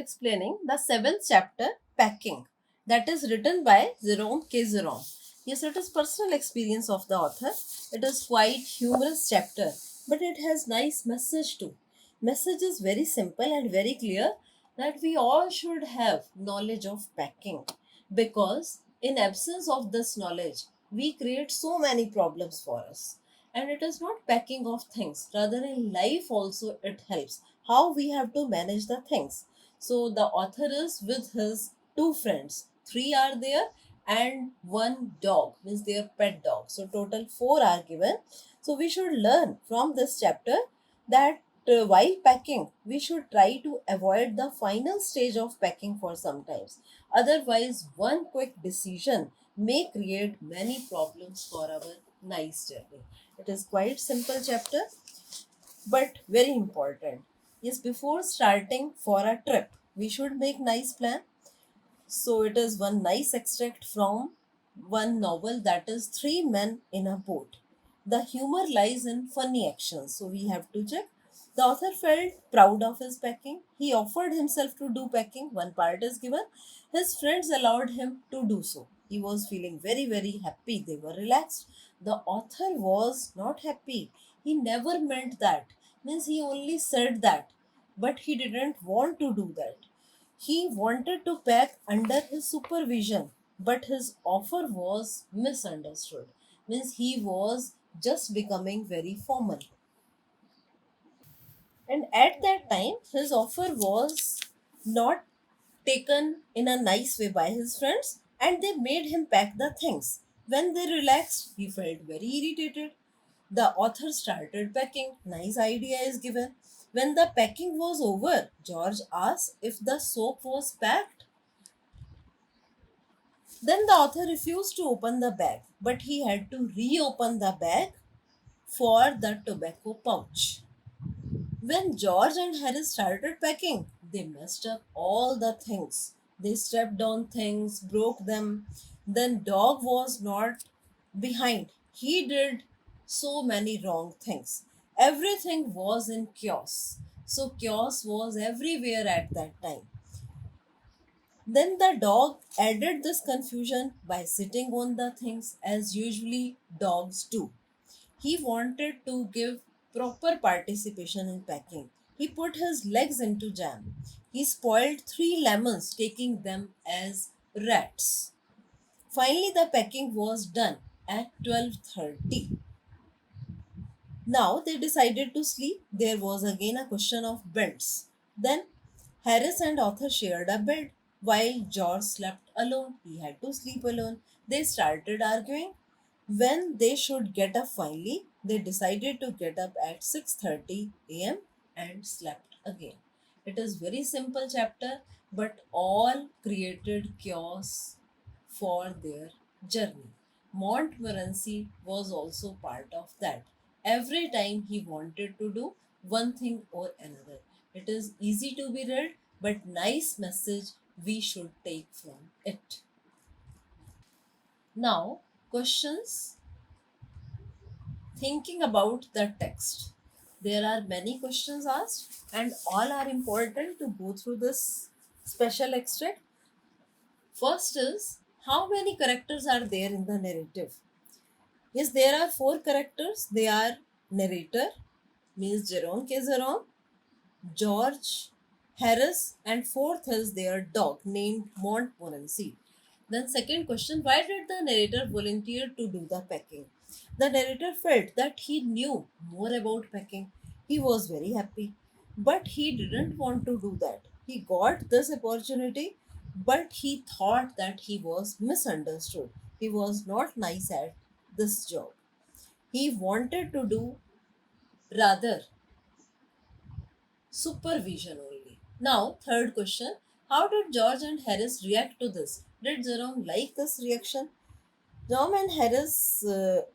explaining the seventh chapter, Packing, that is written by Jerome K. Jerome. Yes, it is personal experience of the author. It is quite humorous chapter, but it has nice message too. Message is very simple and very clear that we all should have knowledge of packing, because in absence of this knowledge, we create so many problems for us. And it is not packing of things, rather in life also it helps how we have to manage the things. So the author is with his two friends, three are there, and one dog, means their pet dog. So total four are given. So we should learn from this chapter that while packing, we should try to avoid the final stage of packing for sometimes. Otherwise, one quick decision may create many problems for our nice journey. It is quite simple chapter, but very important. Yes, before starting for a trip, we should make nice plan. So it is one nice extract from one novel, that is Three Men in a Boat. The humor lies in funny actions. So we have to check. The author felt proud of his packing. He offered himself to do packing. One part is given. His friends allowed him to do so. He was feeling very, very happy. They were relaxed. The author was not happy. He never meant that. Means he only said that. But he didn't want to do that. He wanted to pack under his supervision, but his offer was misunderstood. Means he was just becoming very formal. And at that time, his offer was not taken in a nice way by his friends, and they made him pack the things. When they relaxed, he felt very irritated. The author started packing. Nice idea is given. When the packing was over, George asked if the soap was packed. Then the author refused to open the bag, but he had to reopen the bag for the tobacco pouch. When George and Harry started packing, they messed up all the things. They stepped on things, broke them. Then Dog was not behind. He did so many wrong things. Everything was in chaos. So chaos was everywhere at that time. Then the dog added this confusion by sitting on the things as usually dogs do. He wanted to give proper participation in packing. He put his legs into jam. He spoiled three lemons, taking them as rats. Finally, the packing was done at 12:30. Now they decided to sleep. There was again a question of beds. Then Harris and Arthur shared a bed while George slept alone. He had to sleep alone. They started arguing when they should get up finally. They decided to get up at 6:30 a.m. and slept again. It is very simple chapter, but all created chaos for their journey. Montmorency was also part of that. Every time he wanted to do one thing or another. It is easy to be read, but nice message we should take from it. Now, questions thinking about the text. There are many questions asked, and all are important to go through this special extract. First is, how many characters are there in the narrative? Yes, there are four characters. They are narrator, means Jerome K. Jerome, George, Harris, and fourth is their dog named Montmorency. Then second question, why did the narrator volunteer to do the packing? The narrator felt that he knew more about packing. He was very happy, but he didn't want to do that. He got this opportunity, but he thought that he was misunderstood. He was not nice at this job. He wanted to do rather supervision only. Now, third question, how did George and Harris react to this? Did Jerome like this reaction? Jerome and Harris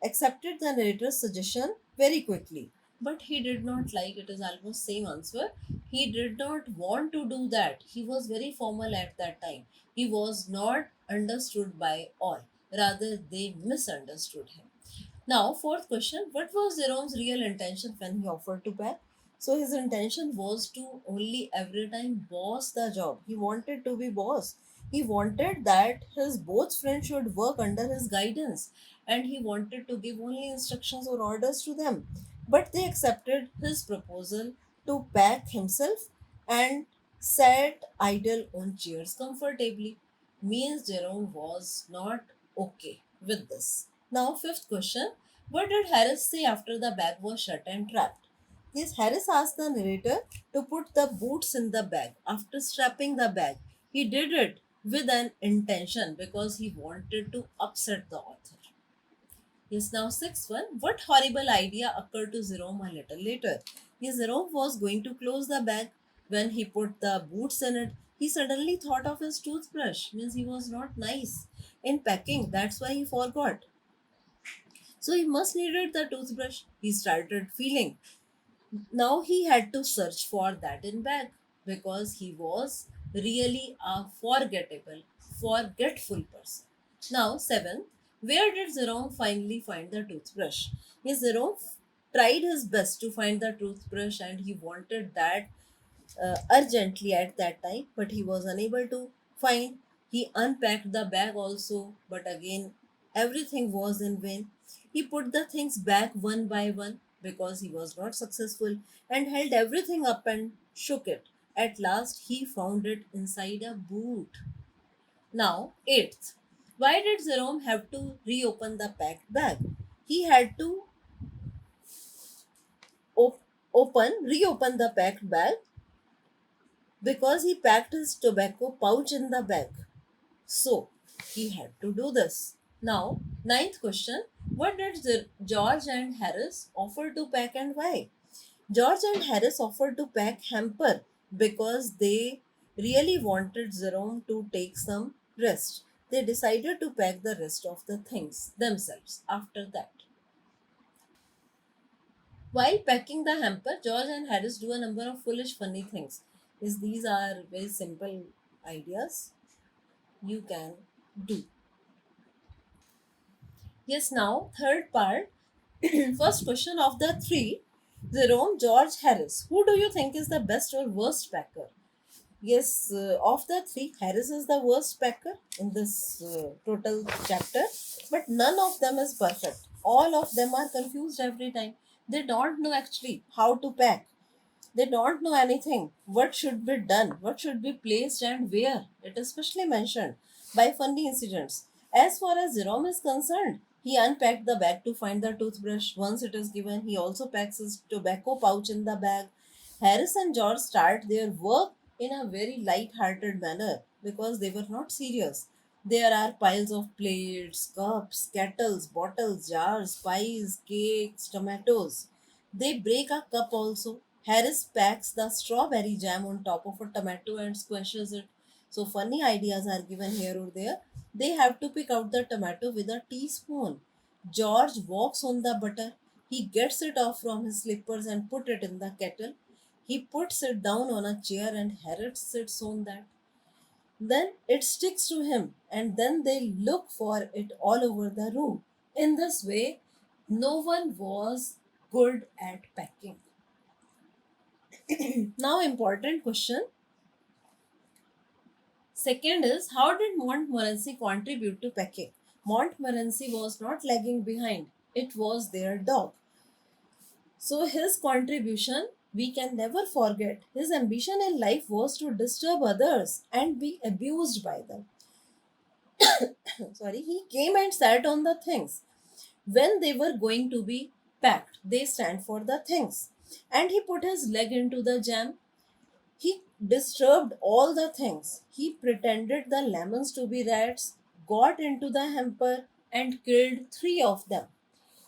accepted the narrator's suggestion very quickly, but he did not like it. Is almost same answer. He did not want to do that. He was very formal at that time. He was not understood by all. Rather, they misunderstood him. Now, fourth question, what was Jerome's real intention when he offered to back? So his intention was to only every time boss the job. He wanted to be boss. He wanted that his both friends should work under his guidance, and he wanted to give only instructions or orders to them. But they accepted his proposal to pack himself and sat idle on chairs comfortably. Means Jerome was not okay with this. Now, fifth question. What did Harris say after the bag was shut and trapped? Yes, Harris asked the narrator to put the boots in the bag. After strapping the bag, he did it with an intention because he wanted to upset the author. Yes, now sixth one. What horrible idea occurred to Jerome a little later? Yes, Jerome was going to close the bag. When he put the boots in it, he suddenly thought of his toothbrush. Means he was not nice in packing. That's why he forgot. So he must needed the toothbrush. He started feeling. Now he had to search for that in bag because he was really a forgetful person. Now, seventh, where did Jerome finally find the toothbrush? Yes, Jerome tried his best to find the toothbrush and he wanted that urgently at that time, but he was unable to find. He unpacked the bag also, but again, everything was in vain. He put the things back one by one because he was not successful and held everything up and shook it. At last, he found it inside a boot. Now, eighth, why did Jerome have to reopen the packed bag? He had to op- reopen the packed bag because he packed his tobacco pouch in the bag. So he had to do this. Now, ninth question. What did George and Harris offer to pack and why? George and Harris offered to pack hamper because they really wanted Jerome to take some rest. They decided to pack the rest of the things themselves after that. While packing the hamper, George and Harris do a number of foolish, funny things. Is these are very simple ideas you can do. Yes, now third part. First question of the three. Jerome, George, Harris. Who do you think is the best or worst packer? Yes, of the three, Harris is the worst packer in this total chapter, but none of them is perfect. All of them are confused every time. They don't know actually how to pack. They don't know anything. What should be done? What should be placed and where? It is specially mentioned by funny incidents. As far as Jerome is concerned, he unpacked the bag to find the toothbrush. Once it is given, he also packs his tobacco pouch in the bag. Harris and George start their work in a very light-hearted manner because they were not serious. There are piles of plates, cups, kettles, bottles, jars, pies, cakes, tomatoes. They break a cup also. Harris packs the strawberry jam on top of a tomato and squashes it. So funny ideas are given here or there. They have to pick out the tomato with a teaspoon. George walks on the butter. He gets it off from his slippers and put it in the kettle. He puts it down on a chair and Harris sits on that. Then it sticks to him and then they look for it all over the room. In this way, no one was good at packing. Now, important question. Second is, how did Montmorency contribute to packing? Montmorency was not lagging behind, it was their dog. So, his contribution we can never forget. His ambition in life was to disturb others and be abused by them. Sorry, he came and sat on the things. When they were going to be packed, they stand for the things. And he put his leg into the jam. He disturbed all the things. He pretended the lemons to be rats, got into the hamper, and killed three of them.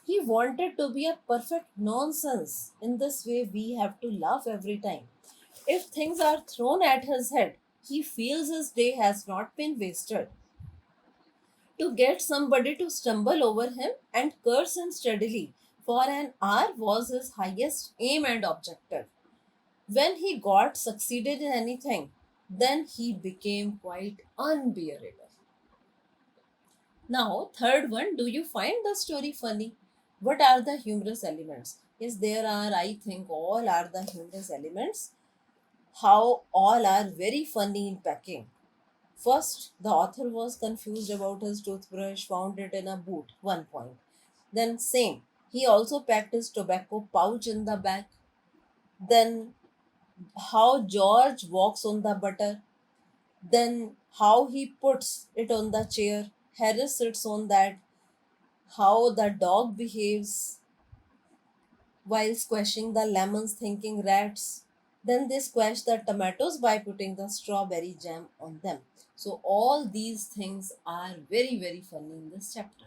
He wanted to be a perfect nonsense. In this way, we have to laugh every time. If things are thrown at his head, he feels his day has not been wasted. To get somebody to stumble over him and curse him steadily for an hour was his highest aim and objective. When he got succeeded in anything, then he became quite unbearable. Now, third one, do you find the story funny? What are the humorous elements? Yes, there are, I think, all are the humorous elements. How all are very funny in packing. First, the author was confused about his toothbrush, found it in a boot, 1 point. Then, same, he also packed his tobacco pouch in the back. Then, how George walks on the butter. Then, how he puts it on the chair. Harris sits on that. How the dog behaves while squashing the lemons, thinking rats. Then they squash the tomatoes by putting the strawberry jam on them. So, all these things are very, very funny in this chapter.